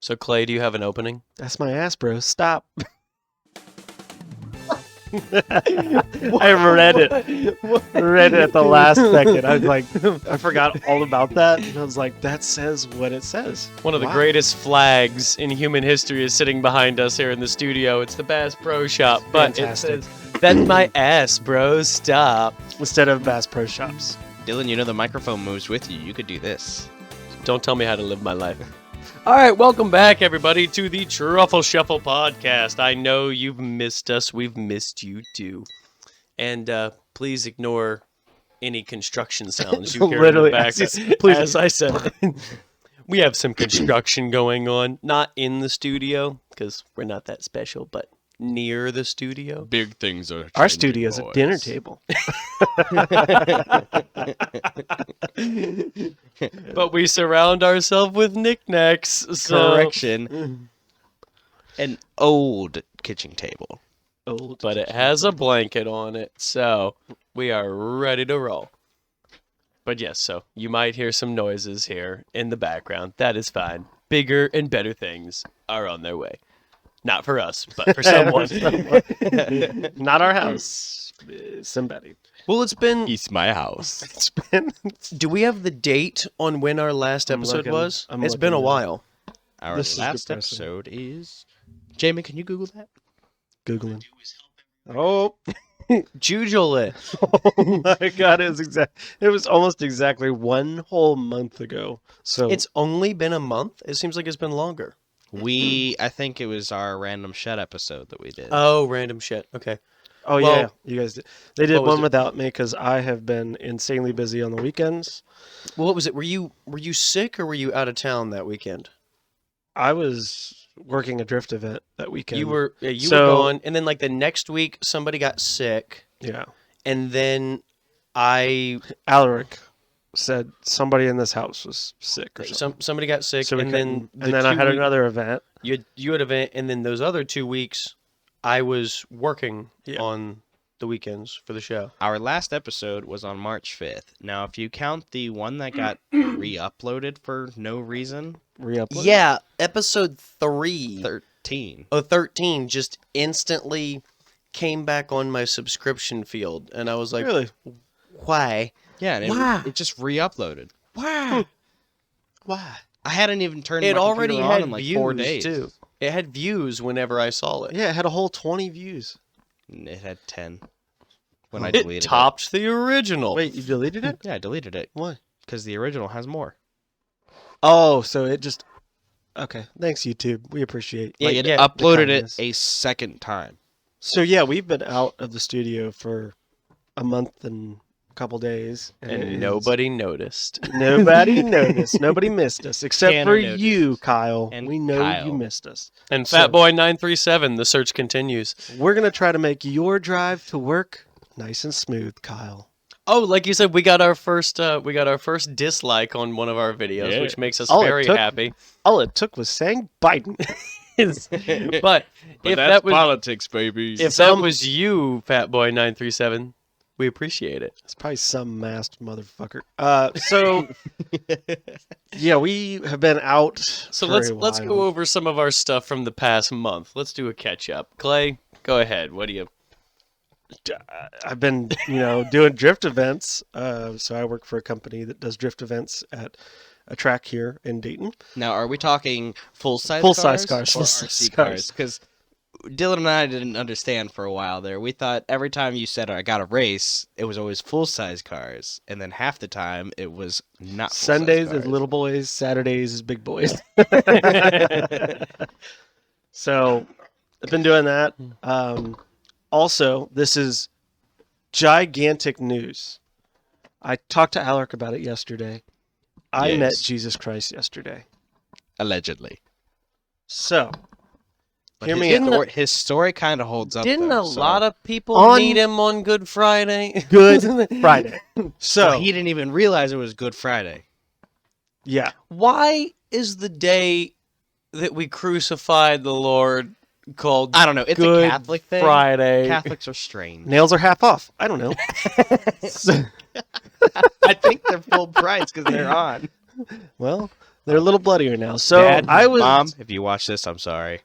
So, Clay, do you have an opening? That's my ass, bro. Stop. I read it. Read it at the last second. I was like, I forgot all about that. And I was like, that says what it says. One of the Wow. greatest flags in human history is sitting behind us here in the studio. It's the Bass Pro Shop, but Fantastic. it says, "That's my ass, bro. Stop." Instead of Bass Pro Shops. Dylan, you know the microphone moves with you. You could do this. Don't tell me how to live my life. All right, welcome back, everybody, to the Truffle Shuffle Podcast. I know you've missed us. We've missed you, too. And please ignore any construction sounds you hear Literally, in the back. please. As I said, we have some construction going on. Not in the studio, because we're not that special, but near the studio. Big things are Our studio's a dinner table. But we surround ourselves with knickknacks. So. Correction. An old kitchen table. Old. But it has a blanket on it, so we are ready to roll. But yes, so you might hear some noises here in the background. That is fine. Bigger and better things are on their way. Not for us, but for someone. Not our house. Somebody. Well, it's been... It's my house. It's been. Do we have the date on when our last I'm episode looking- was? I'm It's been a looking while. Our This is last depressing. episode is... Jamie, can you Google that? Googling. Oh. Jujule it. Oh my god, it was almost exactly 1 whole month ago. So It's only been a month? It seems like it's been longer. I think it was our random shut episode that we did. Oh, random shit. Okay. oh well, yeah, you guys did. They did what was one it? without me because I have been insanely busy on the weekends. Well, what was it? Were you sick or were you out of town that weekend? I was working a drift event that weekend. You were So- gone, and then like the next week somebody got sick, Yeah. and then I Alaric said somebody in this house was sick or something. somebody got sick, So we and then couldn't- and then I had another event. you had an event, and then those other 2 weeks I was working Yeah. on the weekends for the show. Our last episode was on March 5th. Now, if you count the one that got re-uploaded for no reason, Re-upload. Yeah, episode 3. 13. 13 just instantly came back on my subscription field, and I was like, Really? why? Yeah, and Why? it just re-uploaded. Why? Why? I hadn't even turned It my already computer on had in like views 4 days. too. It had views whenever I saw it. Yeah, it had a whole 20 views. It had 10 when I It deleted topped the original. Wait, you deleted it? Yeah, I deleted it Why? because the original has more. Oh, so it just. Okay, thanks YouTube. We appreciate. Like Yeah, it yeah, uploaded it kindness. a second time. So yeah, we've been out of the studio for a month and a couple days, and nobody noticed. nobody noticed. Nobody missed us except Tanner for noticed. you, Kyle. And we know Kyle. you missed us. And So- Fatboy937, the search continues. We're gonna try to make your drive to work nice and smooth, Kyle. Oh, like you said, we got our first dislike on one of our videos, Yeah. which makes us All it very took- happy. All it took was saying Biden. But if that was politics, baby. if that was you, Fatboy937, we appreciate it. It's probably some masked motherfucker. So yeah, we have been out. So for let's a let's while. go over some of our stuff from the past month. Let's do a catch up. Clay, go ahead. What do you? I've been, doing drift events. So I work for a company that does drift events at a track here in Dayton. Now, are we talking full-size Full-size cars cars, or full-size RC cars. cars? Because Dylan and I didn't understand for a while there. We thought every time you said I got a race, it was always full-size cars, and then half the time it was not full-size Sundays cars. is little boys, Saturdays is big boys. So I've been doing that. Also, this is gigantic news. I talked to Alaric about it yesterday. I Yes. met Jesus Christ yesterday. Allegedly. So, But hear his me Didn't out. story, his story kind of holds up. Didn't though, a so- lot of people On- meet him on Good Friday? Good Friday. So, Well, he didn't even realize it was Good Friday. yeah. Why is the day that we crucified the Lord called I don't know. It's Good a Catholic thing. Friday? Catholics are strange. Nails are half off. I don't know. So- I think they're full price because they're on. well, They're a little bloodier now. So Dad, I was Mom, if you watch this, I'm sorry.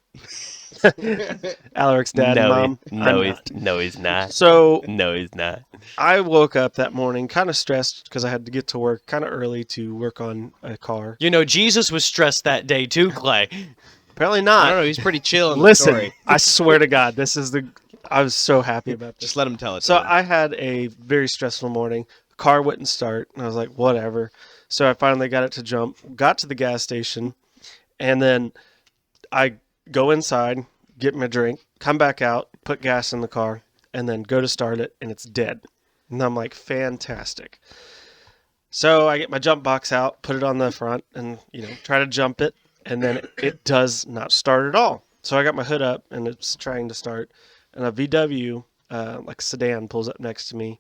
Alaric's dad and mom. I'm not. no, he's not. So No, he's not. I woke up that morning kind of stressed because I had to get to work kind of early to work on a car. You know, Jesus was stressed that day too, Clay. Apparently I not. don't know. He's pretty chill in the Listen, story. I swear to God, I was so happy about this. Just let him tell it. So to him. I had a very stressful morning. The car wouldn't start, and I was like, whatever. So I finally got it to jump, got to the gas station, and then I go inside, get my drink, come back out, put gas in the car, and then go to start it, and it's dead. And I'm like, fantastic. So I get my jump box out, put it on the front, and try to jump it, and then it does not start at all. So I got my hood up, and it's trying to start, and a VW, like sedan, pulls up next to me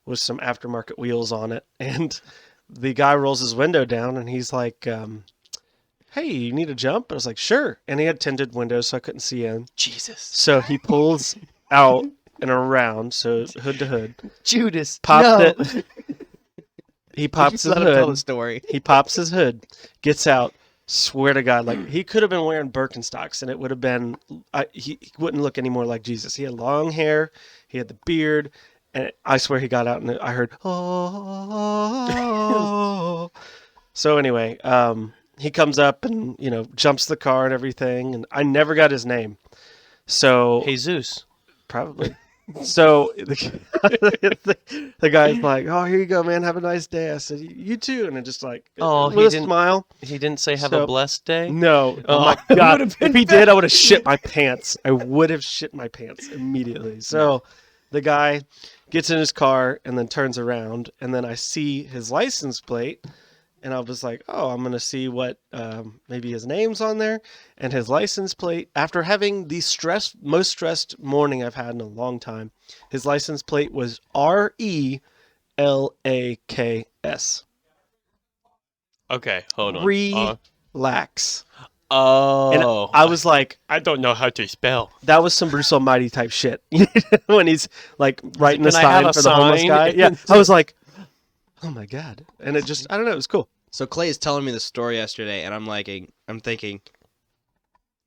with some aftermarket wheels on it, and the guy rolls his window down, and he's like, hey, you need a jump? I was like, sure. And he had tinted windows, so I couldn't see in. Jesus. So he pulls out and around, so hood to hood. Judas. Pops it. He pops his Let him tell the hood. story. He pops his hood, gets out. Swear to God, like he could have been wearing Birkenstocks, and it would have been. He wouldn't look any more like Jesus. He had long hair. He had the beard. And I swear he got out and I heard, oh. So anyway, he comes up and, jumps the car and everything. And I never got his name. So Jesus. probably. So the guy's like, oh, here you go, man. Have a nice day. I said, you too. And it just like, Oh, with he a didn't- smile. He didn't say have So- a blessed day? No. Oh, Oh, my it God. would've If been he did, I would have shit my pants. I would have shit my pants immediately. So the guy gets in his car and then turns around, and then I see his license plate, and I was like, oh, I'm going to see what maybe his name's on there. And his license plate, after having the most stressed morning I've had in a long time, his license plate was RELAKS. Okay, hold on. Relax. Oh. And I was like, I don't know how to spell. that was some Bruce Almighty type shit. When he's like writing the "Can I have sign a for the homeless sign?" guy. Yeah. I was like, oh my God. And it just, I don't know, it was cool. So Clay is telling me the story yesterday, and I'm thinking,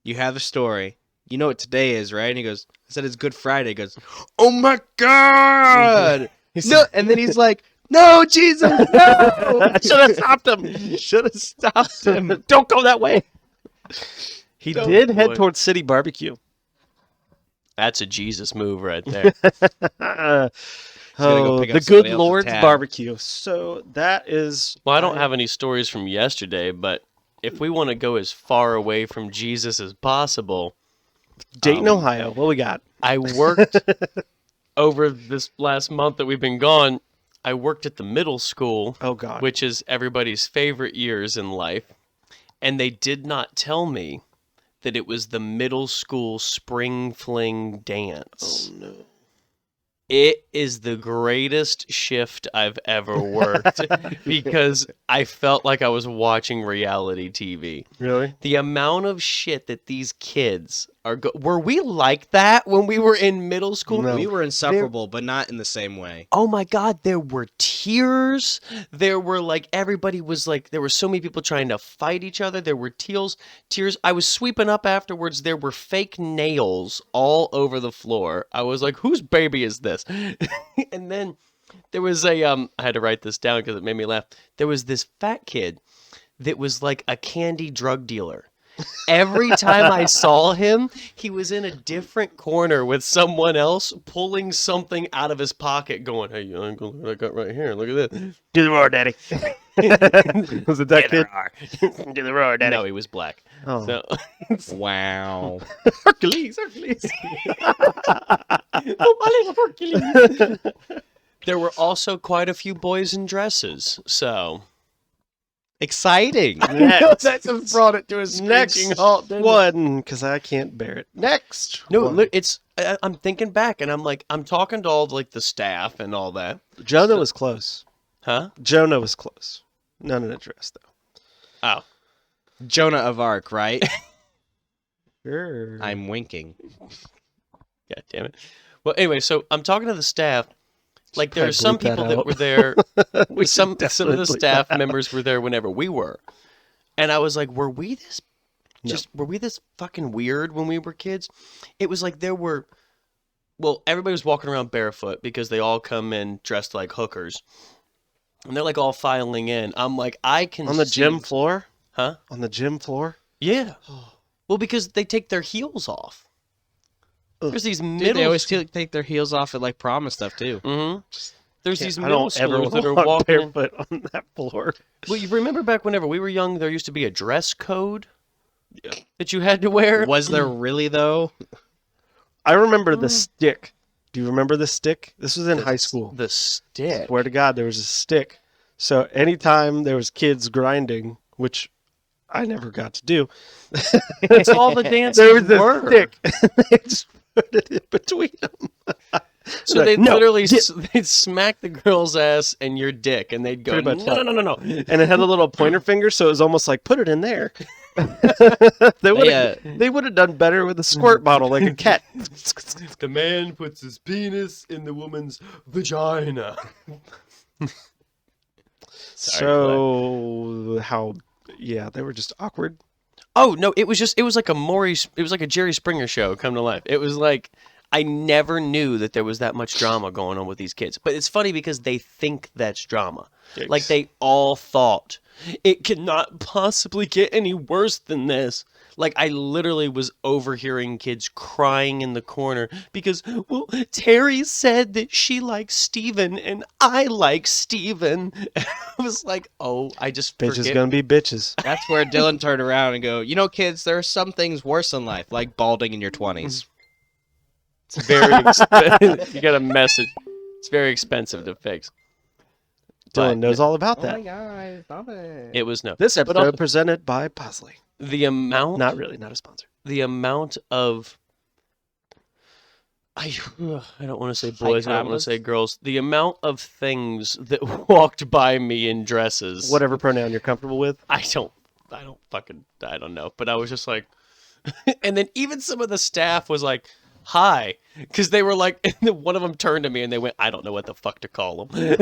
you have a story. You know what today is, right? And he goes, I said it's Good Friday. He goes, oh my God! No, and then he's like, no, Jesus, no! I should have stopped him. Should have stopped him. Don't go that way. He Oh, did head boy. towards City Barbecue. That's a Jesus move right there. go Oh, pick up the somebody Good else's Lord's tab. Barbecue. So that is. Well, I don't have any stories from yesterday, but if we want to go as far away from Jesus as possible, Dayton, Ohio. What we got? I worked over this last month that we've been gone. I worked at the middle school, Oh God. which is everybody's favorite years in life, and they did not tell me that it was the middle school spring fling dance. Oh no. It is the greatest shift I've ever worked because I felt like I was watching reality TV. Really? The amount of shit that these kids are were we like that when we were in middle school? No. We were insufferable, but not in the same way. Oh my God, there were tears. There were everybody was there were so many people trying to fight each other. There were tears. I was sweeping up afterwards. There were fake nails all over the floor. I was like, whose baby is this? And then there was I had to write this down because it made me laugh. There was this fat kid that was like a candy drug dealer. Every time I saw him, he was in a different corner with someone else pulling something out of his pocket going, hey, look what I got right here. Look at this. Do the roar, Daddy. Was it that kid? Do the roar, Daddy. No, he was black. Oh. So, Wow. Hercules. oh, my little Hercules. There were also quite a few boys in dresses. So, Exciting. Next. that just brought it to a screeching Next halt. didn't it? one, because I can't bear it. Next. No, one. look, I'm thinking back, and I'm talking to all the staff and all that. Jonah was close. Huh? Jonah was close. None of the dress, though. Oh. Jonah of Arc, right? Sure. I'm winking. God damn it. Well, anyway, so I'm talking to the staff. Like, there probably are some bleep that people that out. were there. We some should of the definitely bleep staff that out. members were there whenever we were. And I was like, were we this No. were we this fucking weird when we were kids? It was like everybody was walking around barefoot because they all come in dressed like hookers. And they're like all filing in. I'm like, I can On the see... gym floor? Huh? On the gym floor? Yeah. Well, because they take their heels off. Ugh. There's these Dude, middle... they always take their heels off at like prom and stuff too. Mm-hmm. There's these I middle don't ever schoolers that are walk walking in. barefoot on that floor. Well, you remember back whenever we were young, there used to be a dress code that you had to wear? Was there really though? I remember the stick. Do you remember the stick? This was in high school. The stick. Swear to God, there was a stick. So anytime there was kids grinding, which I never got to do, That's all the dances there was a were. stick. They just put it in between them. So Like, they'd no, literally dip. they'd smack the girl's ass and your dick, and they'd go, Pretty much, no. And it had a little pointer finger, so it was almost like, put it in there. They would have done better with a squirt bottle, like a cat. The man puts his penis in the woman's vagina. Yeah, they were just awkward. Oh no, it was like a Jerry Springer show come to life. It was like I never knew that there was that much drama going on with these kids. But it's funny because they think that's drama. Yikes. Like they all thought it cannot possibly get any worse than this. Like I literally was overhearing kids crying in the corner because, well, Terry said that she likes Steven and I like Steven. I was like, oh, I just Bitches forget. gonna be bitches. That's where Dylan turned around and go, you know, kids, there are some things worse in life, like balding in your 20s. It's very expensive. You got a message. It's very expensive to fix. Dylan But knows all about that. God, stop it. It was no. This But episode presented by Bosley. the amount, Not really, not a sponsor. the amount of, I don't want to say boys. I don't want to say girls. The amount of things that walked by me in dresses. Whatever pronoun you're comfortable with. I don't know. But I was just like, and then even some of the staff was like, hi. Because they were like, and then one of them turned to me and they went, I don't know what the fuck to call them.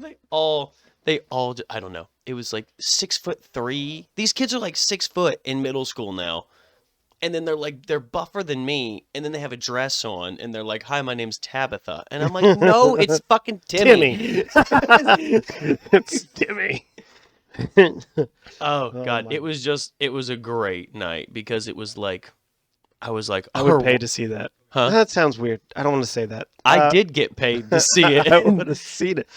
they all, I don't know. It was like 6'3". These kids are like 6 foot in middle school now. And then they're buffer than me. And then they have a dress on and they're like, hi, my name's Tabitha. And I'm like, no, it's fucking Timmy. It's Timmy. Oh God. my. It was a great night because it was like, I was like, I would oh, pay to see that. Huh? That sounds weird. I don't want to say that. I did get paid to see it. I would have seen it.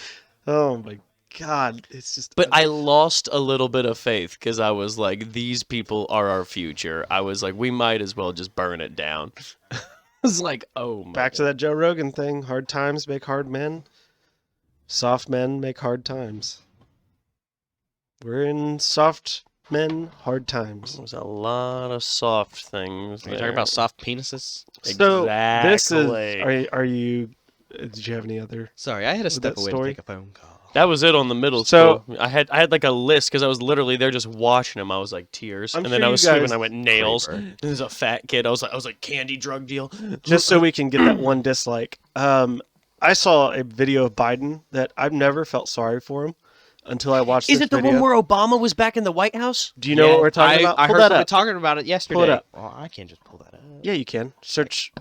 Oh my God. It's just. But I lost a little bit of faith because I was like, these people are our future. I was like, we might as well just burn it down. I was like, oh my. Back to that Joe Rogan thing. Hard times make hard men. Soft men make hard times. We're in soft men, hard times. There's a lot of soft things. Are you talking about soft penises? So this is. Exactly. Are you? Did you have any other? Sorry, I had to step that away story? to take a phone call. That was it on the middle So- school. I had like a list because I was literally there just watching them. I was like tears, I'm and then sure I you was sleeping. guys- I went nails. Creeper. And there's a fat kid. I was like candy drug deal. Just so we can get that one dislike. I saw a video of Biden that I've never felt sorry for him until I watched Is this it the video. one where Obama was back in the White House? Do you know what we're talking about? I Pull heard that somebody up. talking about it yesterday. up. Well, I can't just pull that up. Yeah, you can. Search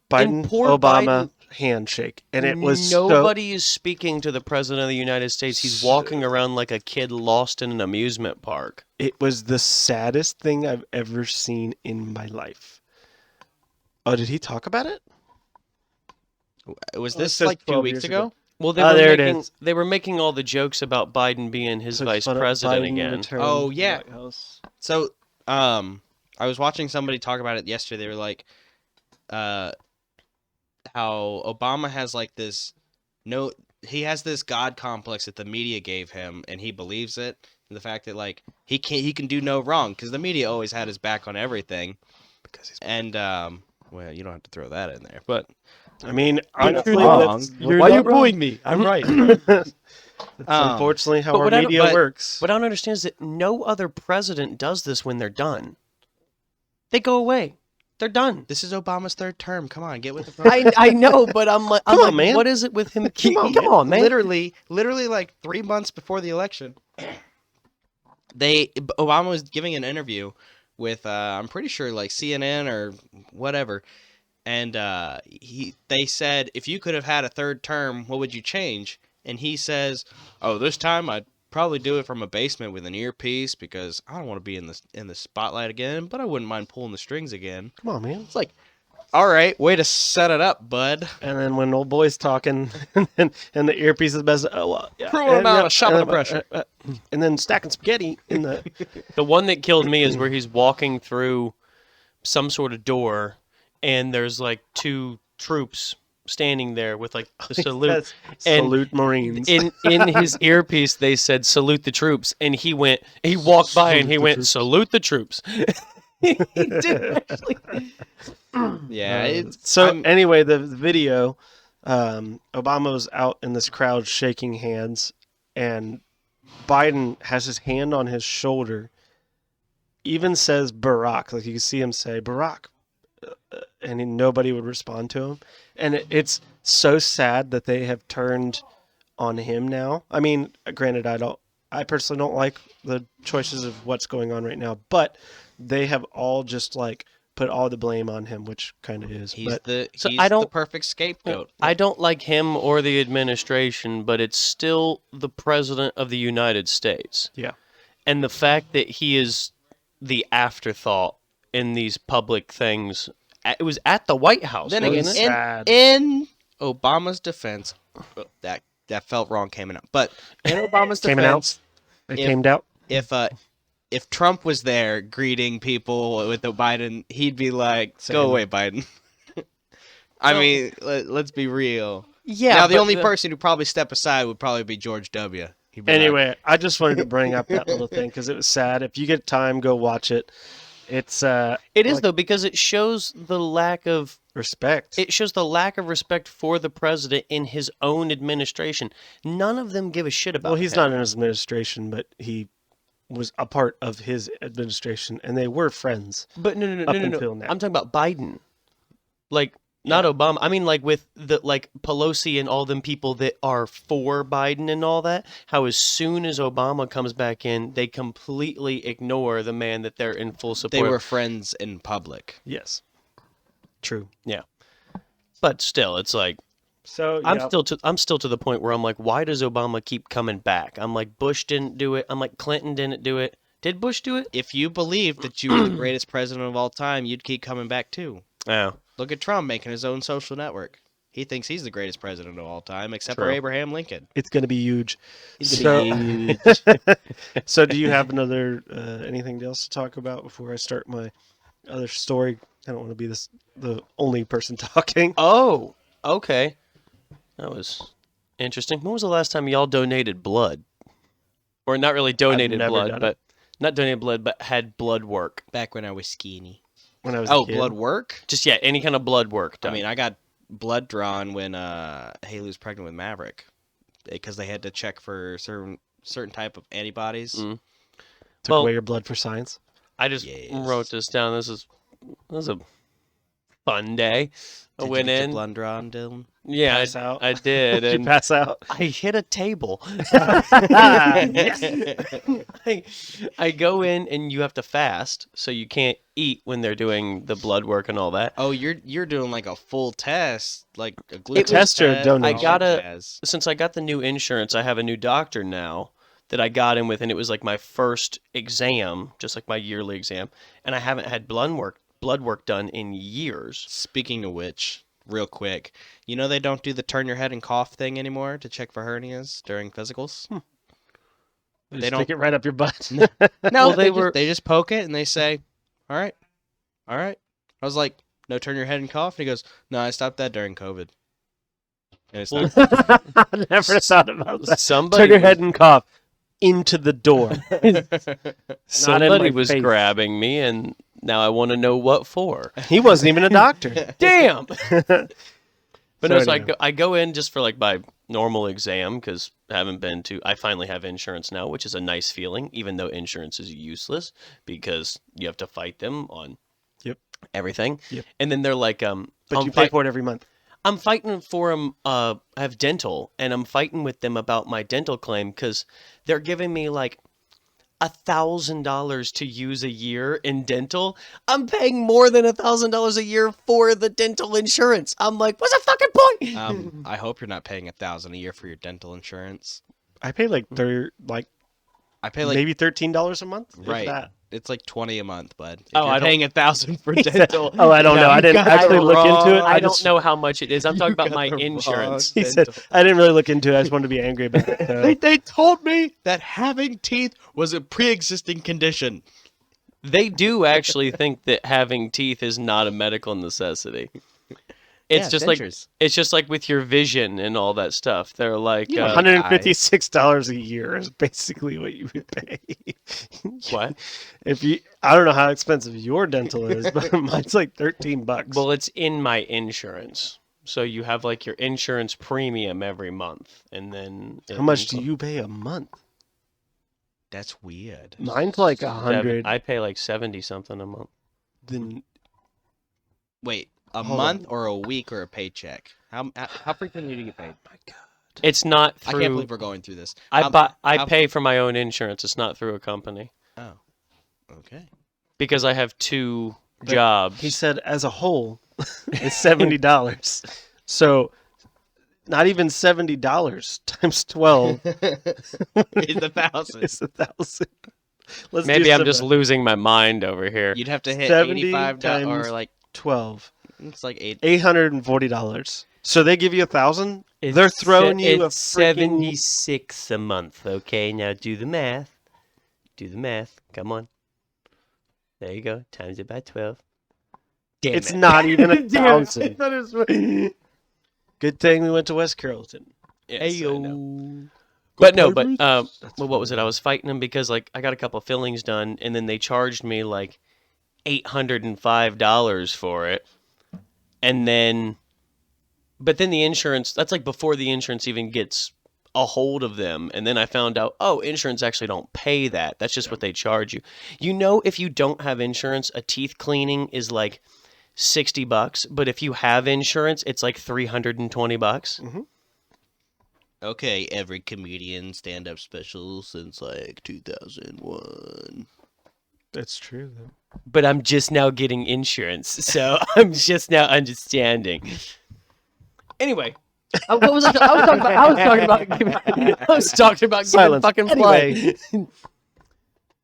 Biden, poor Obama handshake. And it was nobody is speaking to the president of the United States. He's walking around like a kid lost in an amusement park. it was the saddest thing I've ever seen in my life. Oh, did he talk about it? Was Oh, it this says like 2 12 weeks years ago? ago. Well, there it is. They were making all the jokes about Biden being his Took vice fun of president Biden again. return Oh, to the yeah. White House. So, I was watching somebody talk about it yesterday. They were like, how Obama has like this he has this God complex that the media gave him, and he believes it. And the fact that like he can do no wrong because the media always had his back on everything. Because he's Well, you don't have to throw that in there, but I mean, You're honestly, wrong. you're Why not you wrong. booing me? I'm right. That's unfortunately how but our what I don't- media but- works. What I don't understand is that no other president does this when they're done. They go away. They're done. This is Obama's third term. Come on, get with the program. I know, but I'm like, Come on, man. what is it with him? Come on, man. Literally like 3 months before the election, Obama was giving an interview with I'm pretty sure like CNN or whatever, and they said, if you could have had a third term, what would you change? And he says, oh, this time I'd probably do it from a basement with an earpiece because I don't want to be in the spotlight again, but I wouldn't mind pulling the strings again. Come on, man. It's like, all right, way to set it up, bud. And then when old boy's talking, and the earpiece is best. Oh, well, yeah. Cruel amount of shop and under pressure. And then stacking spaghetti in the. The one that killed me is where he's walking through some sort of door, and there's like 2 troops standing there with like the salute. Yes, And salute Marines. in his earpiece, they said "salute the troops," and he walked by and he went "salute the troops." He did actually. Yeah. Anyway, the video, Obama's out in this crowd shaking hands, and Biden has his hand on his shoulder, even says Barack, like you can see him say Barack, and nobody would respond to him. And it's so sad that they have turned on him now. I mean, granted, I personally don't like the choices of what's going on right now, but they have all just like put all the blame on him, which kind of is. He's But the perfect scapegoat. I don't like him or the administration, but it's still the president of the United States. yeah, And the fact that he is the afterthought in these public things, it was at the White House, Then wasn't again, it? Sad. in Obama's defense, that felt wrong coming out. But in Obama's Came defense, it if- came out. if Trump was there greeting people with the Biden, he'd be like, Same. "Go away, Biden." I mean, let's be real. Yeah. Now, the but only person who'd probably step aside would probably be George W. He'd be Anyway, I just wanted to bring up that little thing because it was sad. If you get time, go watch it. It's it is like- though, because it shows the lack of respect. respect for the president in his own administration. None of them give a shit about Well, he's him. not in his administration, but he was a part of his administration, and they were friends. But no. up until now. I'm talking about Biden. Like, not Obama. I mean, like with the Pelosi and all them people that are for Biden and all that. How as soon as Obama comes back in, they completely ignore the man that they're in full support. they of. were friends in public. Yes, true. But still, it's like So I'm still to the point where I'm like, why does Obama keep coming back? I'm like, Bush didn't do it. I'm like, Clinton didn't do it. Did Bush do it? If you believed that you were the greatest president of all time, you'd keep coming back too. Oh, Look at Trump making his own social network. He thinks he's the greatest president of all time, except for True. Abraham Lincoln. it's going to be huge. He's So- gonna be huge. So, do you have another anything else to talk about before I start my other story? I don't want to be the only person talking. Oh, okay. That was interesting. When was the last time y'all donated blood? Or not really donated never blood, done but not donated blood, but had blood work. Back when I was skinny. When I was Oh, a kid. blood work? Just any kind of blood work I done. mean, I got blood drawn when Haley was pregnant with Maverick, because they had to check for certain type of antibodies. Mm. Took well- away your blood for science. I just Yes. wrote this down. This was a fun day. I Did went you get in. your blood drawn, Dylan? Yeah, Pass out? I did. Did you And pass out? I hit a table. Yes. I go in and you have to fast, so you can't eat when they're doing the blood work and all that. Oh, you're doing like a full test, like a glucose test or a test, donation? all I gotta- that jazz. Since I got the new insurance, I have a new doctor now that I got in with, and it was like my first exam, just like my yearly exam, and I haven't had blood work done in years. Speaking of which, real quick, you know they don't do the turn your head and cough thing anymore to check for hernias during physicals. They They stick don't- it right up your butt. No, Well, they they just poke it and they say, "All right, all right." I was like, "No, turn your head and cough." And he goes, "No, I stopped that during COVID." And it's Well, not. I never thought about that. Somebody Turn your head and cough into the door. Somebody my was face. grabbing me, and now I want to know what for. He wasn't even a doctor. Damn. But no, so anyhow. I go in just for like my normal exam because I finally have insurance now, which is a nice feeling, even though insurance is useless because you have to fight them on Yep. everything. Yep. And then they're like, But I'm you pay for it every month. I'm fighting for them. I have dental, and I'm fighting with them about my dental claim because they're giving me like $1,000 to use a year in dental. I'm paying more than $1,000 a year for the dental insurance. I'm like, what's the fucking point? I hope you're not paying $1,000 a year for your dental insurance. I pay like I pay like maybe $13 a month. if right. that. It's like $20 a month, bud. If Oh, you're I don't- paying $1,000 for dental. Oh, I don't know. I didn't actually look into it. I just, don't know how much it is. I'm talking about got my the wrong insurance. He said I didn't really look into it. I just wanted to be angry about it. So. They told me that having teeth was a pre-existing condition. They do actually think that having teeth is not a medical necessity. It's Yeah, just dentures. it's just like with your vision and all that stuff. They're like, You know, $156 a year is basically what you would pay. what? I don't know how expensive your dental is, but mine's like $13. Well, it's in my insurance. So you have like your insurance premium every month, and then how much do you pay a month? That's weird. Mine's like 100. I pay like 70 something a month. Then Wait, a Hold month on. or a week or a paycheck? How frequently do you get paid? my God. It's not I through. can't believe we're going through this. I How- pay for my own insurance. It's not through a company Oh, okay. because I have two But jobs. He said as a whole, it's $70. So not even $70 times 12 It's 1,000. is 1,000. Let's Maybe do I'm some just math. losing my mind over here. You'd have to hit 70 $85 or times like 12. it's like $840. So they give you 1,000. They're throwing you a it's freaking 76 a month. Okay, now do the math. Do the math. Come on. There you go. Times it by 12. Damn It's it. not even Damn it. 1,000. Good thing we went to West Carrollton. Yes, I know. Ayo. But no, but That's well, what was it? I was fighting them because like I got a couple fillings done, and then they charged me like $805 for it, and then, but then the insurance. That's like before the insurance even gets a hold of them, and then I found out, oh, insurance actually don't pay that. That's just what they charge you. You know, if you don't have insurance, a teeth cleaning is like $60, but if you have insurance, it's like $320. okay, every comedian stand-up special since like 2001. That's true, though. But I'm just now getting insurance, so I'm just now understanding. Anyway, what was I talking about? I was talking about giving Silence. fucking blood. Anyway.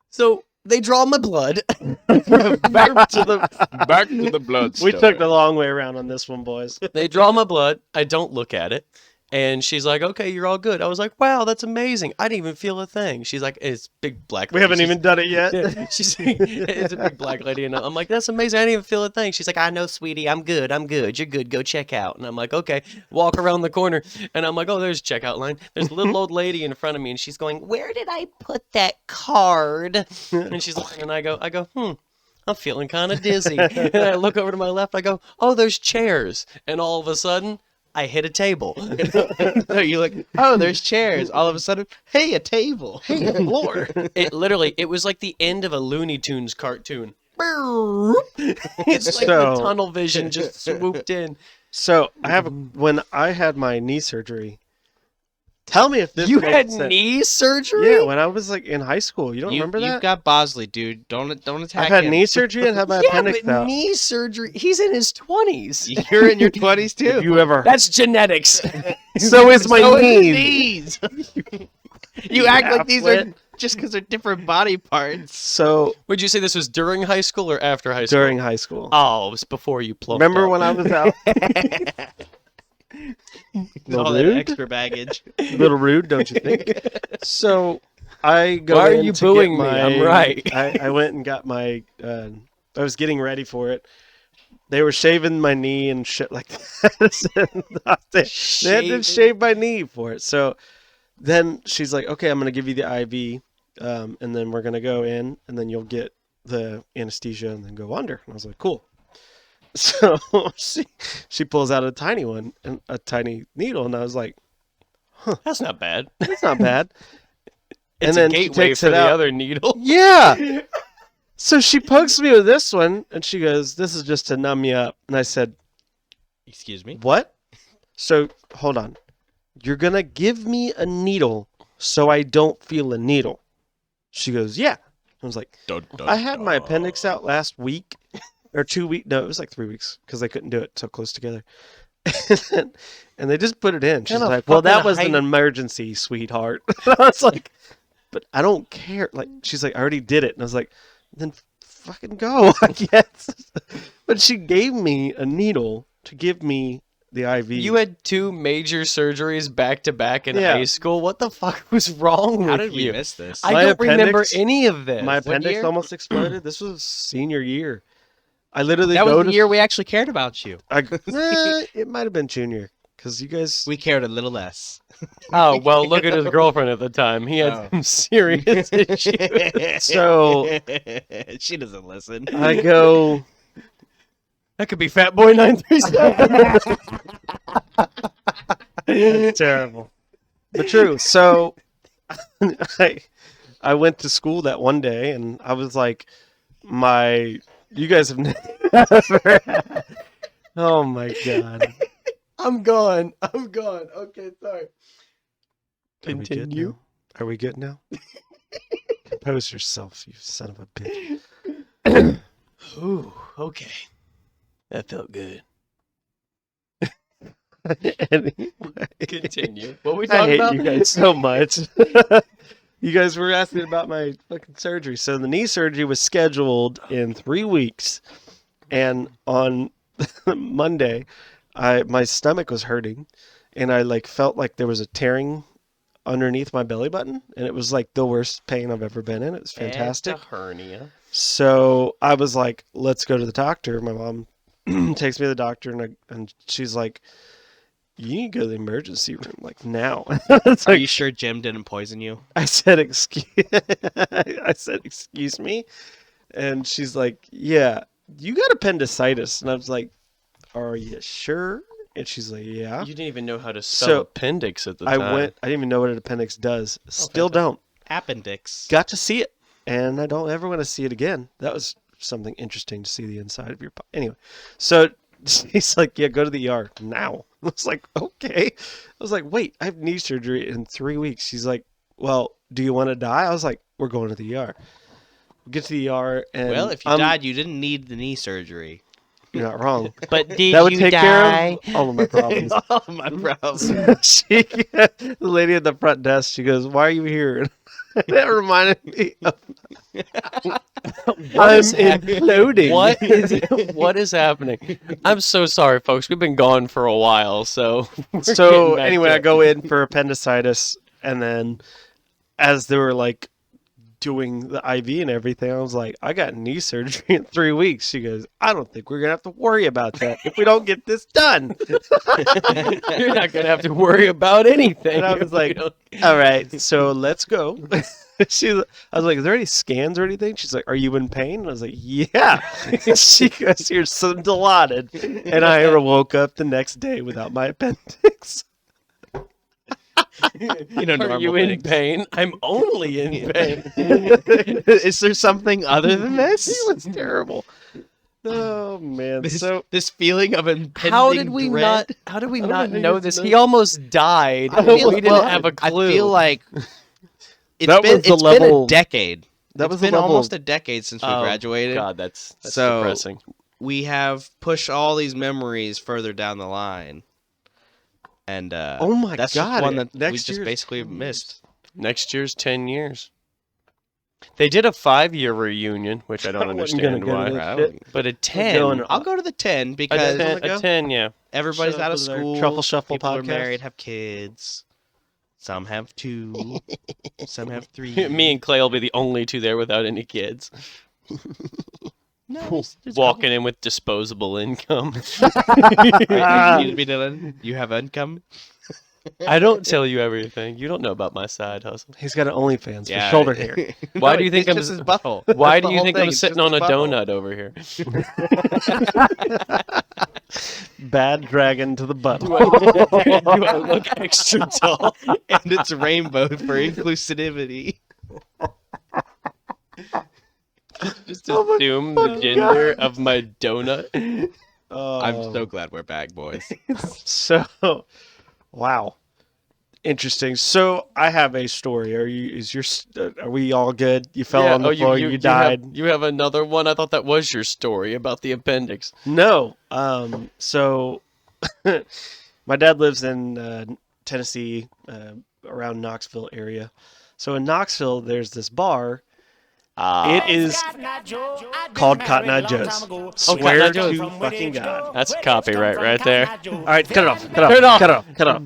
So they draw my blood. Back to the blood. We took the long way around on this one, boys. They draw my blood. I don't look at it. And she's like, okay, you're all good. I was like, wow, that's amazing. I didn't even feel a thing. She's like, it's big black We lady. haven't She's- even done it yet. Yeah, she's it's a big black lady, and I'm like, that's amazing. I didn't even feel a thing. She's like, I know, sweetie, I'm good. You're good. Go check out. And I'm like, okay. Walk around the corner, and I'm like, oh, there's a checkout line. There's a little old lady in front of me, and she's going, where did I put that card? And she's looking, and I go, I'm feeling kind of dizzy. And I look over to my left. I go, oh, there's chairs, and all of a sudden, I hit a table. No, you're like, oh, there's chairs. All of a sudden, hey, a table. Hey, a floor. It was like the end of a Looney Tunes cartoon. It's like So- the tunnel vision just swooped in. So when I had my knee surgery. Tell me if this You makes had sense. knee surgery? Yeah, when I was like in high school. You don't remember You've that? got Bosley, dude. Don't attack I've had him. knee surgery and had my Yeah, appendix but out. knee surgery. He's in his 20s. You're in your 20s too. If you ever. That's genetics. So is my So is his knees. knees. You act like these are half-wit. just because they're different body parts. So Would you say this was during high school or after high school? during high school. Oh, it was before you plucked Remember up. when I was out? All that rude? extra baggage. A little rude, don't you think? So I go. Why are in you to booing get me? my- I'm right. I went and got my. I was getting ready for it. They were shaving my knee and shit like that. they had to Shaving? shave my knee for it. So then she's like, "Okay, I'm gonna give you the IV, and then we're gonna go in, and then you'll get the anesthesia, and then go under." And I was like, "Cool." So she pulls out a tiny one, and a tiny needle, and I was like, That's not bad. "That's not bad." It's and then a she gateway takes for it the out. other needle. Yeah. So she pokes me with this one, and she goes, "This is just to numb you up." And I said, Excuse me? "What?" So hold on. You're gonna give me a needle so I don't feel a needle. She goes, yeah. I was like, I had my appendix out last week or 2 weeks. No, it was like 3 weeks because they couldn't do it so close together. And they just put it in. She's Kinda like, well, that fucking was an height- emergency, sweetheart. I was like, but I don't care. Like, she's like, I already did it. And I was like, then fucking go, I guess. But she gave me a needle to give me the IV. You had 2 major surgeries back to back in Yeah. high school. What the fuck was wrong How with did we you? miss this? I My don't remember appendix- any of this. My appendix year? almost exploded. This was senior year. I literally That go was to the year we actually cared about you. it might have been junior because you guys. We cared a little less. Oh, well, look at his girlfriend at the time. He had Oh. some serious issues. So- she doesn't listen. I go. That could be Fat Boy 937. That's terrible. But true. So I went to school that one day and I was like, you guys have never. Oh my God. I'm gone. Okay, sorry. Continue. Are we good now? Compose yourself, you son of a bitch. Ooh, okay. That felt good. Anyway. Continue. What we I talking hate about? you guys so much. You guys were asking about my fucking surgery. So the knee surgery was scheduled in 3 weeks, and on Monday, my stomach was hurting, and I felt like there was a tearing underneath my belly button, and it was like the worst pain I've ever been in. It was fantastic. And a hernia. So I was like, let's go to the doctor. My mom takes me to the doctor, and she's like, you need to go to the emergency room, like now. It's Are like, you sure Jim didn't poison you? I said, excuse me. And she's like, yeah, you got appendicitis. And I was like, are you sure? And she's like, yeah. You didn't even know how to spell So, appendix at the I time. didn't even know what an appendix does. Still fantastic. don't. Appendix. Got to see it. And I don't ever want to see it again. That was something interesting to see the inside of your body. Anyway, so she's like, yeah, go to the ER now. I was like, okay. I was like, wait, I have knee surgery in 3 weeks. She's like, well, do you want to die? I was like, we're going to the ER. We get to the ER, and Well, if you died, you didn't need the knee surgery. you're not wrong. But did That would you take die? care of all of my problems. Oh, my problems. The lady at the front desk, she goes, why are you here? That reminded me of I'm is happening? imploding. What is happening? I'm so sorry, folks. We've been gone for a while, so we're So getting back anyway, to I it. go in for appendicitis, and then as they were doing the IV and everything, I was like, I got knee surgery in 3 weeks. She goes, I don't think we're gonna have to worry about that if we don't get this done. You're not gonna have to worry about anything. And I was if we like, don't- all right, so let's go. I was like, is there any scans or anything? She's like, are you in pain? And I was like, yeah. She goes, you're so dilaudid. And I woke up the next day without my appendix. You know, Are normal you in things. pain? I'm only in pain. Is there something other than this? It was terrible. Oh man. This, So this feeling of impending How did we dread? not? How did we I don't not know know you this? guys He know. almost died. I We feel didn't like- have a I clue. feel like it's That been was the it's been a level- decade. that It's was the been level almost of- a decade since we Oh, graduated. God, that's So- depressing. We have pushed all these memories further down the line, and Oh my that's God, just one that next we just year's basically 10 missed. Next year's 10 years. They did a 5-year reunion, which I don't I wasn't gonna understand go to why. this Right, shit. But a going 10, I'll go to the 10 a because 10, wanna go? a 10, yeah. everybody's Show up out of for their school. Truffle Shuffle People are podcast. married, have kids. Some have 2. Some have 3. Me and Clay will be the only 2 there without any kids. no, there's a Walking in with disposable income. couple. Right, you need to be Dylan. You have income. I don't tell you everything. You don't know about my side hustle. He's got an OnlyFans for shoulder hair. Why do you think it's I'm just s- his butthole? Why That's do the you whole think thing, I'm it's sitting just on a his butthole. donut over here? Bad dragon to the butt. Do I look extra tall? And it's rainbow for inclusivity. Just Oh my assume the fucking gender of my donut. I'm so glad we're back, boys. So, wow. Interesting. So I have a story. Are we all good? You fell on the floor. You died. You have another one? I thought that was your story about the appendix. No. So my dad lives in Tennessee, around Knoxville area. So in Knoxville, there's this bar. It is called Cotton Eye Joe's. Swear Cotton Eye to fucking God. That's copyright right there. All right, cut it off. Cut Turn it off. it off.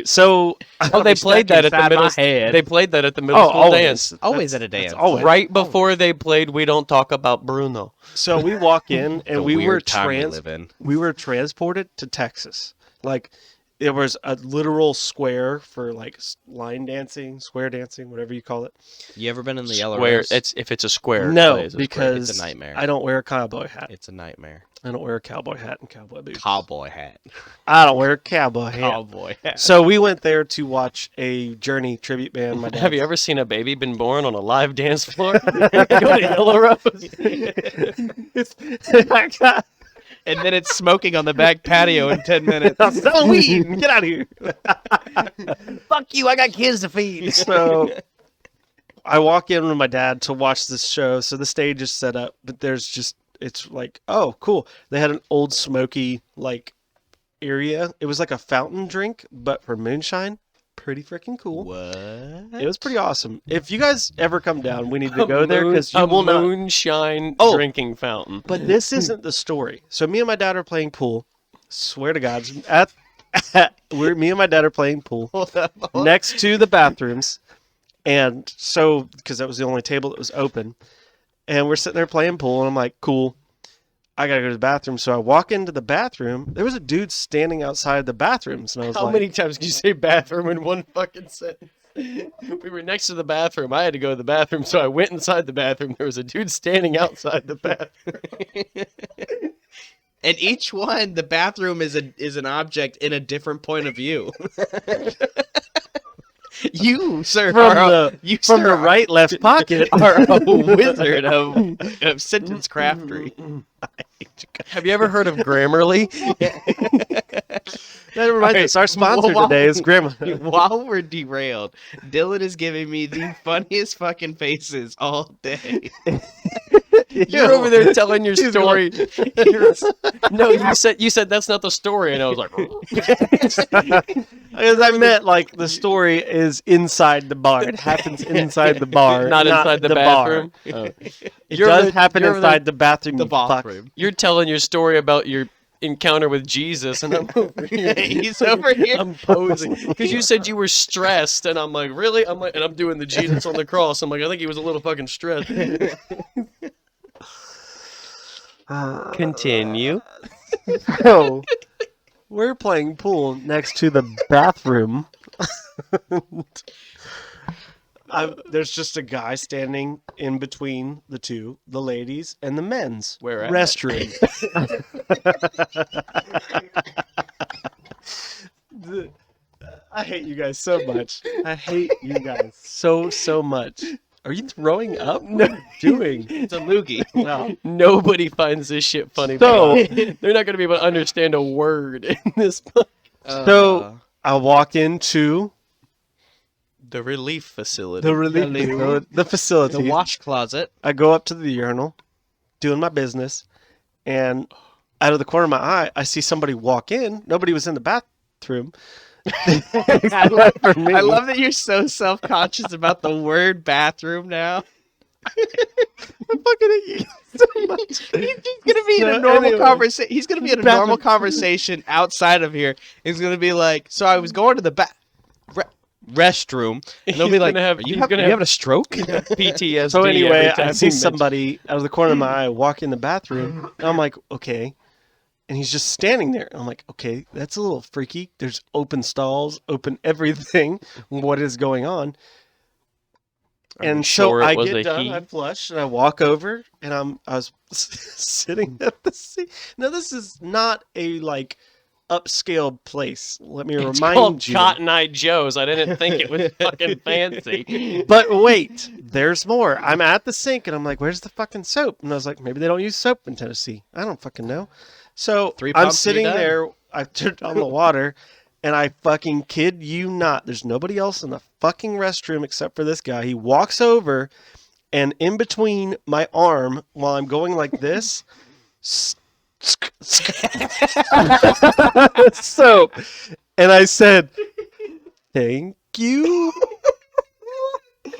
So They played that at the middle. head. They played that at the middle school always. dance. Always at a dance. always. Right before they played "We Don't Talk About Bruno." So we walk in and The we were weird time we live in. we were transported to Texas. Like there was a literal square for like line dancing, square dancing, whatever you call it. You ever been in the Yellow Square. Rose? If it's a square. No, it's a square. because It's a nightmare. I don't wear a cowboy hat. It's a nightmare. I don't wear a cowboy hat and cowboy boots. Cowboy hat. I don't wear a cowboy hat. Cowboy hat. So we went there to watch a Journey tribute band. My dad. Have you ever seen a baby been born on a live dance floor? Go to Yellow Rose. And then it's smoking on the back patio in 10 minutes. I'm selling weed. Get out of here. Fuck you, I got kids to feed. So I walk in with my dad to watch this show. So the stage is set up, but it's like, oh, cool. They had an old smoky like area. It was like a fountain drink, but for moonshine. Pretty freaking cool. What? It was pretty awesome. If you guys ever come down, we need to go there because you a will not. moonshine drinking fountain. But this isn't the story. So me and my dad are playing pool. Swear to God, me and my dad are playing pool next to the bathrooms, and so because that was the only table that was open, and we're sitting there playing pool, and I'm like, cool. I gotta go to the bathroom. So I walk into the bathroom. There was a dude standing outside the bathrooms, and I was How like, many times can you say bathroom in one fucking sentence? We were next to the bathroom. I had to go to the bathroom, so I went inside the bathroom. There was a dude standing outside the bathroom. And each one, the bathroom is an object in a different point of view. You, sir, from the right left pocket. are a wizard of sentence craftery. Have you ever heard of Grammarly? That reminds us, our sponsor today is Grandma. While we're derailed, Dylan is giving me the funniest fucking faces all day. You're over there telling your story. No, you said that's not the story, and I was like, Because I meant like the story is inside the bar. It happens inside the bar, not inside the bathroom. Bar. It does happen inside the bathroom. The you fuck. bathroom. You're telling your story about your encounter with Jesus, and I'm over here. He's over here. I'm posing because you said you were stressed, and I'm like, really? I'm like, and I'm doing the Jesus on the cross. I'm like, I think he was a little fucking stressed. Continue. So we're playing pool next to the bathroom. There's just a guy standing in between the two, the ladies and the men's Where at? restroom. I hate you guys so much. I hate you guys so much. Are you throwing up? What are you doing? It's a loogie. No. Nobody finds this shit funny. So- they're not going to be able to understand a word in this. So I walk into The relief facility. the relief, the facility. The wash closet. I go up to the urinal, doing my business, and out of the corner of my eye, I see somebody walk in. Nobody was in the bathroom. I love that you're so self-conscious about the word bathroom now. I'm fucking at you so much. He's gonna be in a normal conversation. He's gonna be in a normal conversation outside of here. He's gonna be like, "So I was going to the restroom," and they'll be like, "Are you having a stroke?" PTSD. So anyway, every I time see he mentions- somebody out of the corner of my eye walk in the bathroom, and I'm like, okay. And he's just standing there. I'm like, okay, that's a little freaky. There's open stalls, open everything. What is going on? I'm And sure so it I was get a done, he. I flush, and I walk over, and I was sitting at the seat. Now, this is not a, like, upscale place. Let me It's remind called you. Cotton Eye Joe's. I didn't think it was fucking fancy. But wait, there's more. I'm at the sink, and I'm like, where's the fucking soap? And I was like, maybe they don't use soap in Tennessee. I don't fucking know. So 3 I'm pumps, sitting you're done. there. I turned on the water, and I fucking kid you not, there's nobody else in the fucking restroom except for this guy. He walks over, and in between my arm, while I'm going like this, so, and I said, "Thank you."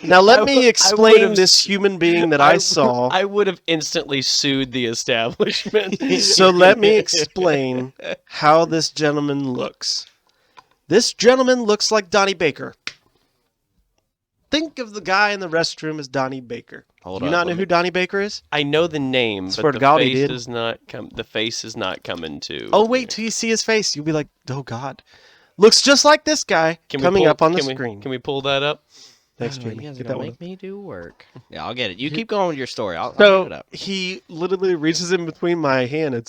Now let me explain this human being that I saw. I would have instantly sued the establishment. So let me explain how this gentleman looks. This gentleman looks like Donnie Baker. Think of the guy in the restroom as Donnie Baker. Hold Do you on, not know let who me- Donnie Baker is? I know the name, Swear but to the God he face did. is not the face is not coming to. Oh, wait till you see his face. You'll be like, oh, God. Looks just like this guy coming up on the screen. Can we pull that up? Thanks, You Jamie. guys are Get gonna that one. make me do work. Yeah, I'll get it. You keep going with your story. I'll So pick it up. he literally reaches in between my hand and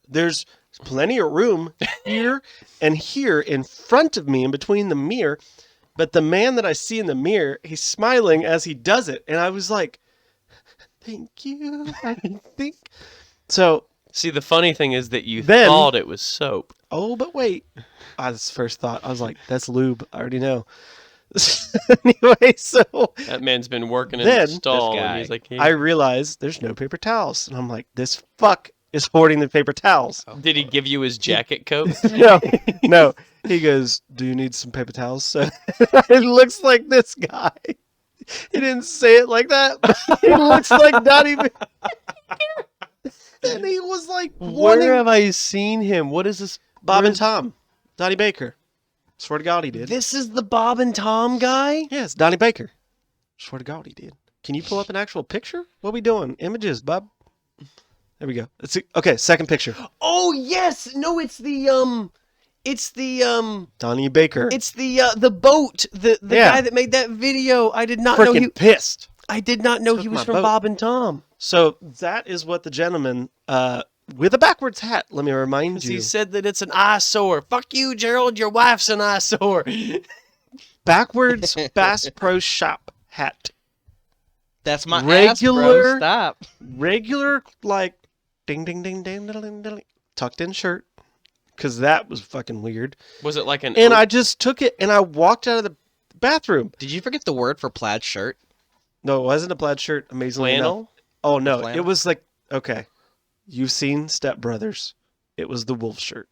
there's plenty of room here and here in front of me in between the mirror. But the man that I see in the mirror, he's smiling as he does it. And I was like, thank you, I think. So, See, the funny thing is that you Then- thought it was soap. oh, but wait. That's the first thought. I was like, that's lube. I already know. Anyway, so That man's been working in Then- the stall, This and guy. he's like, hey. I realized there's no paper towels. And I'm like, this fuck is hoarding the paper towels. Did he give you his jacket coat? No, no. He goes, do you need some paper towels? So it looks like this guy. He didn't say it like that, but he looks like Donnie Baker. And he was like, Where wanting have I seen him? What is this? Bob where and is- Tom. Donnie Baker. Swear to God he did. This is the Bob and Tom guy? Yes, Donnie Baker. Swear to God he did. Can you pull up an actual picture? What we doing? Images, bub. There we go. Okay, second picture. Oh yes, no, it's the Donnie Baker. it's the boat, the Yeah. guy that made that video. I did not know freaking pissed. I did not know he Took was my from boat. Bob and Tom. So that is what the gentleman with a backwards hat, let me remind 'Cause you. he said that it's an eyesore. Fuck you, Gerald. Your wife's an eyesore. Backwards Bass Pro Shop hat. That's my Regular- ass, bro. Stop. Regular, like, ding, ding, ding, ding, ding, ding, ding, tucked in shirt. Because that was fucking weird. Was it like an? And I just took it and I walked out of the bathroom. Did you forget the word for plaid shirt? No, it wasn't a plaid shirt, amazingly enough. flannel? Oh, no. Flannel? It was like, okay. You've seen Step Brothers. It was the wolf shirt.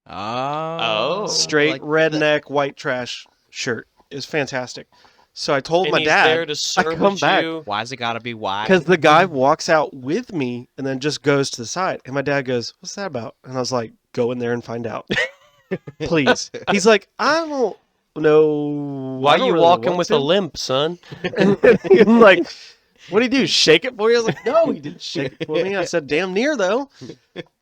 Oh. Straight like redneck white trash shirt. It was fantastic. So I told And my he's there dad, to I service come back. you. Why's it gotta be white? because the guy walks out with me and then just goes to the side. And my dad goes, "What's that about?" And I was like, "Go in there and find out, please." He's like, "I don't know. Why I are don't you really walking want with to." a limp, son? I'm like, "What do you do? Shake it for you?" I was like, "No, he didn't shake it for me." I said, "Damn near though."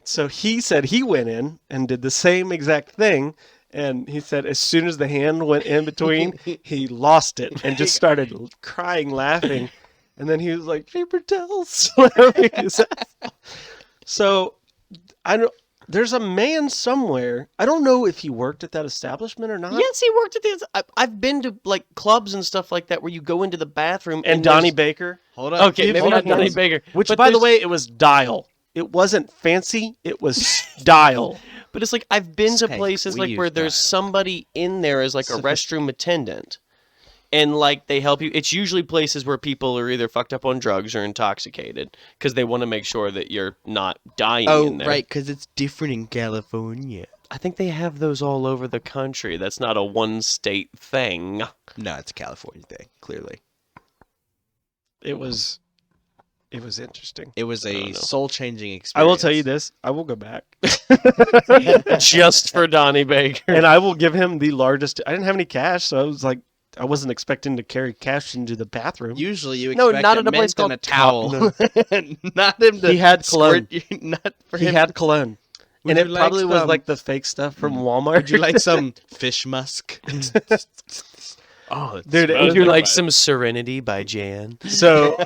So he said he went in and did the same exact thing. And he said as soon as the hand went in between, he lost it and just started crying, laughing. And then he was like, "Paper towels." slapping his ass. So I don't. There's a man somewhere. I don't know if he worked at that establishment or not. Yes, he worked at the. I've been to like clubs and stuff like that where you go into the bathroom And Donnie there's- Baker, Hold up. Okay, maybe Hold not on, Donnie hold on. Baker. which but by the there's- way, it was Dial. It wasn't fancy. It was style. But it's like I've been to Hey, places we like where use there's dial. somebody in there as like a restroom attendant. And like they help you. It's usually places where people are either fucked up on drugs or intoxicated because they want to make sure that you're not dying Oh, in there. right, because it's different in California. I think they have those all over the country. That's not a one state thing. No, it's a California thing, clearly. It was interesting. It was I a don't know. soul-changing experience. I will tell you this. I will go back. Just for Donnie Baker. And I will give him the largest. I didn't have any cash, so I was like, I wasn't expecting to carry cash into the bathroom. Usually you No, expect not a at a place mint and a called towel. Not him to He had squirt you, not for He him. had cologne. Would And you it like probably was some- like the fake stuff from Walmart. Would you like some fish musk? Oh, Dude, would it you was like like- some Serenity by Jan? So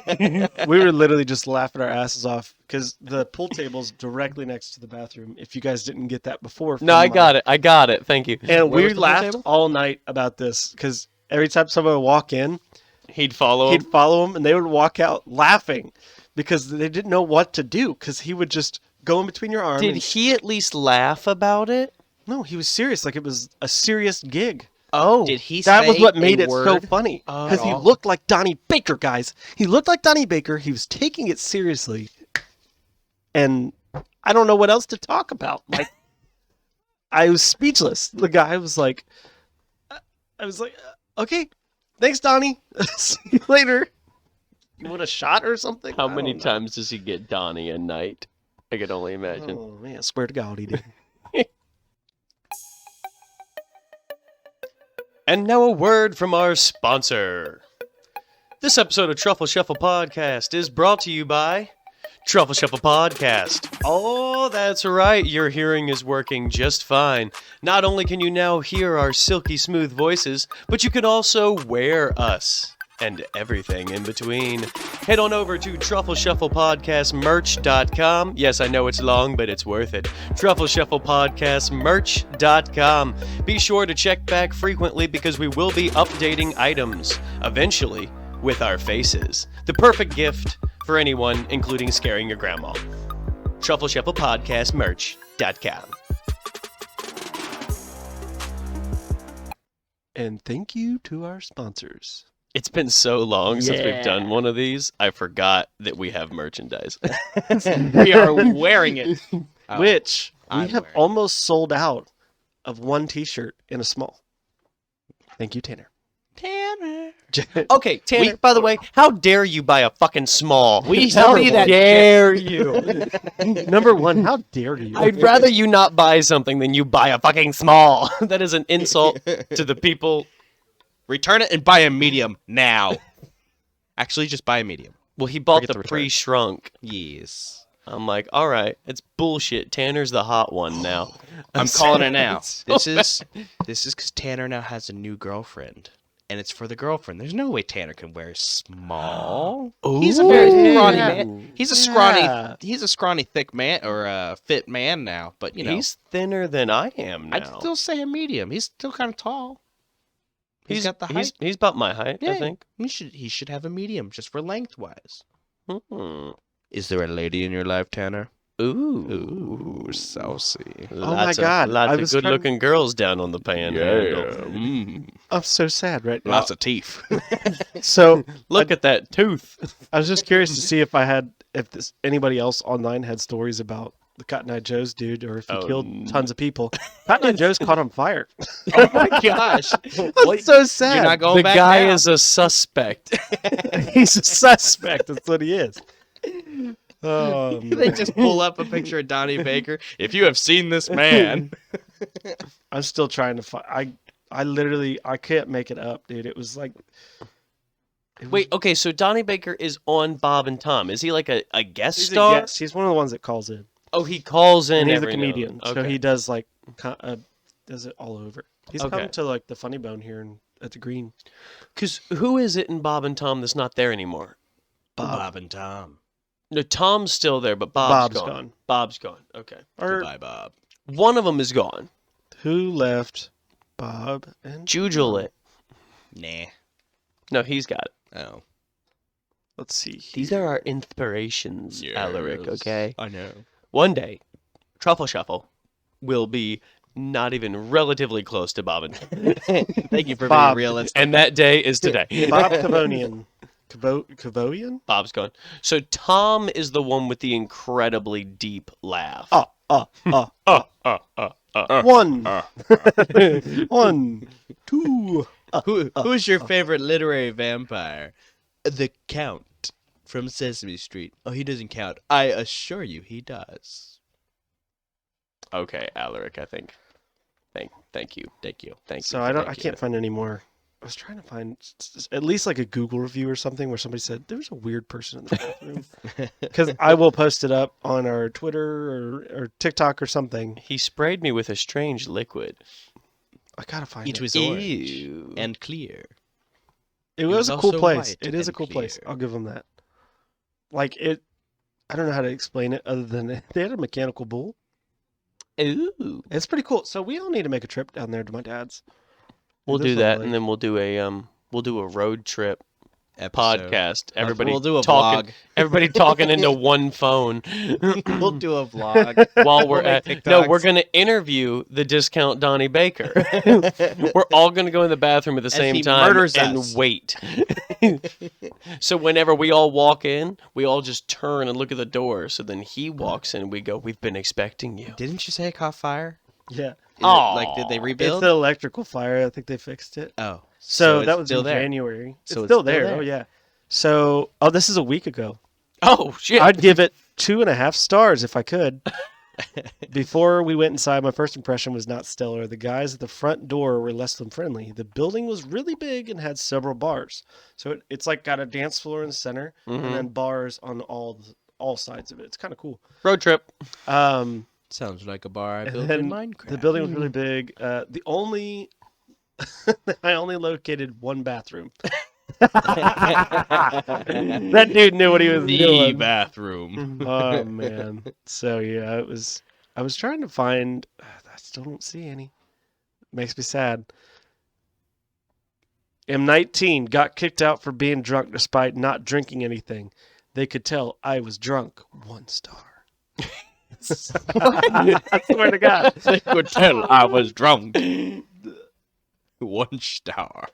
we were literally just laughing our asses off because the pool table's directly next to the bathroom. If you guys didn't get that before. No, I got it. I got it. Thank you. And Where we was the pool laughed table? all night about this because every time someone would walk in, He'd follow he'd him. follow him and they would walk out laughing because they didn't know what to do because he would just go in between your arm. Did and- he at least laugh about it? No, he was serious. Like it was a serious gig. Oh. Did he That was say what made a it so word? funny. Because he Oh. looked like Donnie Baker, guys. He looked like Donnie Baker. He was taking it seriously. And I don't know what else to talk about. Like, I was speechless. The guy was like, okay, thanks, Donnie. See you later. You want a shot or something? How I many don't know. times does he get Donnie a night? I could only imagine. Oh, man, swear to God, he did. And now a word from our sponsor. This episode of Truffle Shuffle Podcast is brought to you by Truffle Shuffle Podcast. Oh, that's right. Your hearing is working just fine. Not only can you now hear our silky smooth voices, but you can also wear us. And everything in between. Head on over to TruffleShufflePodcastMerch.com. Yes, I know it's long, but it's worth it. TruffleShufflePodcastMerch.com. Be sure to check back frequently because we will be updating items, eventually, with our faces. The perfect gift for anyone, including scaring your grandma. TruffleShufflePodcastMerch.com. And thank you to our sponsors. It's been so long since we've done one of these, I forgot that we have merchandise. We are wearing it. Oh, Which we I'm have wearing. almost sold out of one t-shirt in a small. Thank you, Tanner. Tanner. Okay, Tanner, by the way, how dare you buy a fucking small? We How see that dare you? Number one, how dare you? I'd rather you not buy something than you buy a fucking small. That is an insult to the people. Return it and buy a medium now. Actually, just buy a medium. Well, he bought Forget the the return. pre-shrunk. Yes. I'm like, all right, it's bullshit. Tanner's the hot one now. I'm calling it now. So This is because Tanner now has a new girlfriend, and it's for the girlfriend. There's no way Tanner can wear small. He's a very scrawny man. He's a scrawny. Yeah. He's a scrawny, thick man or a fit man now. But you know, He's thinner than I am now. I'd still say a medium. He's still kind of tall. He's got the height. He's about my height, I Yeah. think. He should have a medium just for lengthwise. Hmm. Is there a lady in your life, Tanner? Ooh. Ooh, saucy. Oh my Lots God, Of, I lots of was good-looking girls down on the panhandle. Mm. I'm so sad right now. Lots of teeth. So Look at that tooth. I was just curious to see if anybody else online had stories about the Cotton Eye Joe's dude, or if he Oh, killed tons of people. Cotton Eye Joe's caught on fire. Oh my gosh. I'm so sad. You're not going The back guy now. is a suspect. He's a suspect. That's what he is. They just pull up a picture of Donnie Baker. If you have seen this man. I'm still trying to find. I literally can't make it up, dude. It was like. Wait, okay, so Donnie Baker is on Bob and Tom. Is he like a guest He's star? He's one of the ones that calls in. Oh, he calls in And he's a every now and comedian, then. so Okay. he does like does it all over. He's Okay. come to like the Funny Bone here at the Green. Because who is it in Bob and Tom that's not there anymore? Bob and Tom. No, Tom's still there, but Bob's Bob's gone. Bob's gone. Okay. Or Goodbye, Bob. One of them is gone. who left Bob and Jujule it. Nah. No, he's got it. Oh. Let's see. These are our inspirations, Alaric, okay? I know. One day, Truffle Shuffle will be not even relatively close to Bob and Tom. Thank you for Bob. being realistic. And that day is today. Bob Cavonian. Cavoian? Bob's gone. So Tom is the one with the incredibly deep laugh. One. One. Two. Who's your favorite literary vampire? The Count from Sesame Street. Oh, he doesn't count. I assure you he does. Okay, Alaric, I think. Thank you. Thank you. Thank you. So I can't find any more. I was trying to find at least like a Google review or something where somebody said there was a weird person in the bathroom. Because I will post it up on our Twitter or TikTok or something. He sprayed me with a strange liquid. I gotta find It it. was orange Ew. and clear. It was was a cool also place. white It is a and cool place. clear. I'll give them that. Like it, I don't know how to explain it other than they had a mechanical bull. Ooh. It's pretty cool. So we all need to make a trip down there to my dad's. We'll There's do a that, lake. and then we'll do a road trip episode. podcast. Everybody We'll do a talking. vlog. Everybody talking into one phone. We'll do a vlog. While we're We'll at make no, we're TikToks. gonna interview the discount Donnie Baker. We're all gonna go in the bathroom at the same he time murders and us. wait. So whenever we all walk in, we all just turn and look at the door. So then he walks in, we go, "We've been expecting you." Didn't you say it caught fire? Yeah. Is it, like, did they It's rebuild? the electrical fire. I think they fixed it. Oh, So, it's that was still in there. January. So it's still it's still there. there. Oh, yeah. So, this is a week ago. Oh shit! I'd give it 2.5 stars if I could. Before we went inside, my first impression was not stellar. The guys at the front door were less than friendly. The building was really big and had several bars. So it's like got a dance floor in the center Mhm. and then bars on all sides of it. It's kind of cool. Road trip. Sounds like a bar I And built then in Minecraft. The building was really big. I only located one bathroom. That dude knew what he was the doing. bathroom. Oh man. So yeah, I was trying to find. I still don't see any. Makes me sad. M19 got kicked out for being drunk despite not drinking anything. They could tell I was drunk. 1 star. I swear to God. They could tell I was drunk. 1 star.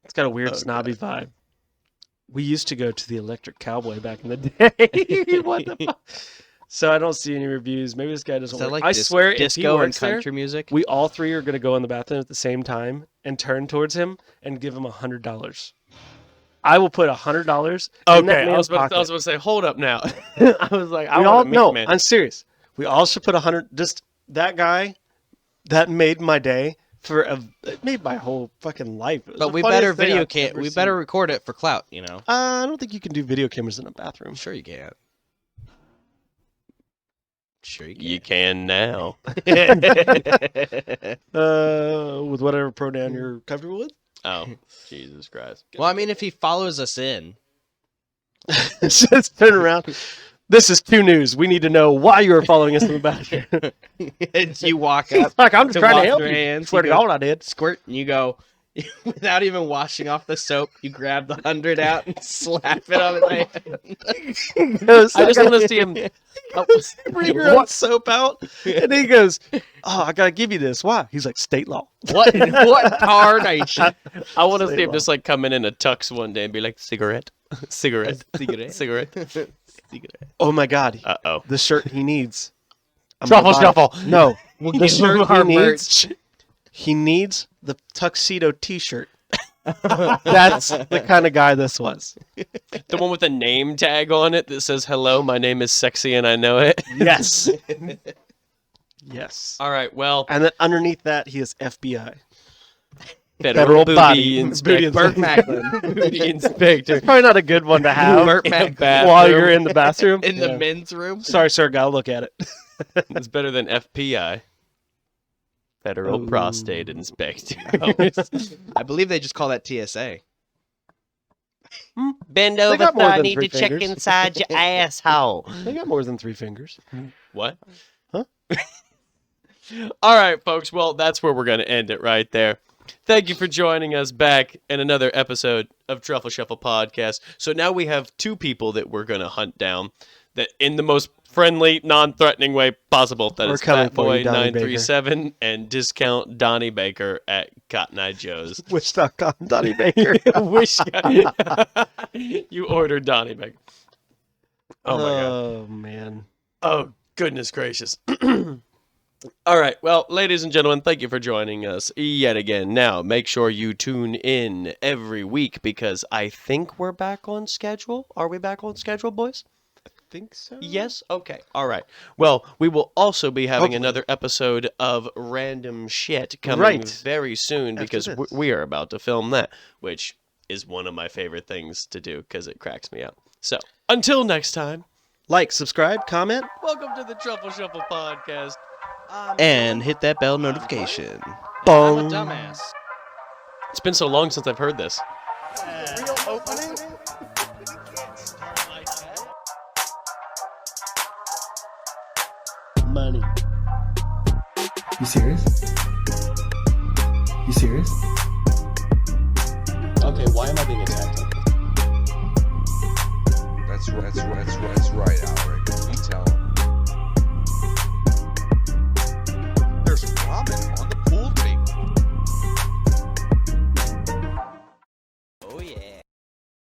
It's got a weird snobby vibe. We used to go to the Electric Cowboy back in the day. What the fuck? So I don't see any reviews. Maybe this guy doesn't Is that work. like I swear, if he disco and works there, country music? we all three are going to go in the bathroom at the same time and turn towards him and give him $100. I will put $100 in that Okay, I man's was about pocket. to say, hold up now. I was like, I We want all to meet no, man. I'm serious. We all should put 100. Just that guy, that made my day. It made my whole fucking life. It was But the we funniest better thing video I've ever we seen. better record it for clout, you know. I don't think you can do video cameras in a bathroom. Sure you can. Sure you can. You can now. With whatever pronoun you're comfortable with. Oh, Jesus Christ. Well, I mean, if he follows us in, Just turn around. This is 2 News. We need to know why you are following us in the bathroom. and you walk up, Like, I'm just to trying to wash help your you. hands, Swear you to go- God, I did. squirt, and you go, without even washing off the soap, you grab the 100 out and slap it on his hand. I just want to see him. Bring your own soap out. And he goes, oh, I got to give you this. Why? He's like, state law. What tarnation? I want to Say see him law. just like come in a tux one day and be like, cigarette, cigarette, Cigarette. cigarette. Oh, my God. Uh-oh. The shirt he needs. I'm Truffle gonna buy it. Shuffle. No. We'll The give shirt him he our needs. He needs the tuxedo T-shirt. That's the kind of guy this was. The one with a name tag on it that says, "Hello, my name is sexy and I know it." Yes. Yes. All right, well, And then underneath that, he is FBI. federal body- inspector. booty Burt Macklin Booty inspector. Probably not a good one to have Burt In a Macklin bathroom. while you're in the bathroom. in Yeah. the men's room. Sorry, sir. Gotta look at it. It's better than FPI. Federal Ooh. Prostate Inspector. I believe they just call that TSA. Bend They over, got more I than need 3 to check fingers. inside your asshole. They got more than 3 fingers. What? Huh? All right, folks. Well, that's where we're going to end it right there. Thank you for joining us back in another episode of Truffle Shuffle Podcast. So now we have 2 people that we're going to hunt down that in the most friendly, non-threatening way possible. That We're is coming for you, Donnie Fatboy937 and discount Donnie Baker at Cotton Eye Joe's. Wish.com, Donnie Baker. Wish you ordered Donnie Baker. Oh my god. Oh, man. Oh, goodness gracious. All right. Well, ladies and gentlemen, thank you for joining us yet again. Now, make sure you tune in every week because I think we're back on schedule. Are we back on schedule, boys? Think so? Yes? Okay. All right. Well, we will also be having Hopefully. another episode of Random Shit coming Right. very soon After because this. we are about to film that, which is one of my favorite things to do because it cracks me up. So, until next time, Like, subscribe, comment. welcome to the Truffle Shuffle Podcast. And hit that bell notification. Bong. It's been so long since I've heard this. Money. You serious? You serious? Okay, why am I That's right.